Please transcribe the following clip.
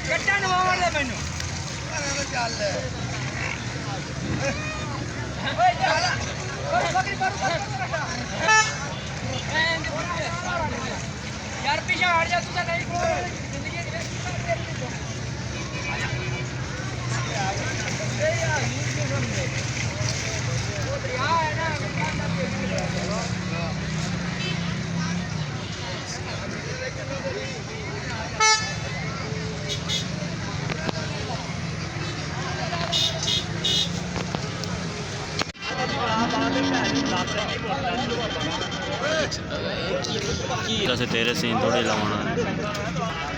ਕੱਟਾ ਨਵਾਉਣ ਦੇ ਮੈਨੂੰ ਚੱਲ ਓਏ ਚੱਲ ਬੱਕਰੀ ਮਾਰੂ ਯਾਰ ਪਿੱਛੇ ਹਟ ਜਾ ਤੂੰ ਤਾਂ ਨਹੀਂ ਜ਼ਿੰਦਗੀ ਦੀ ਉਹ ਦਰਿਆ ਹੈ ਨਾ से तेरे सीन थोड़ी लाना है।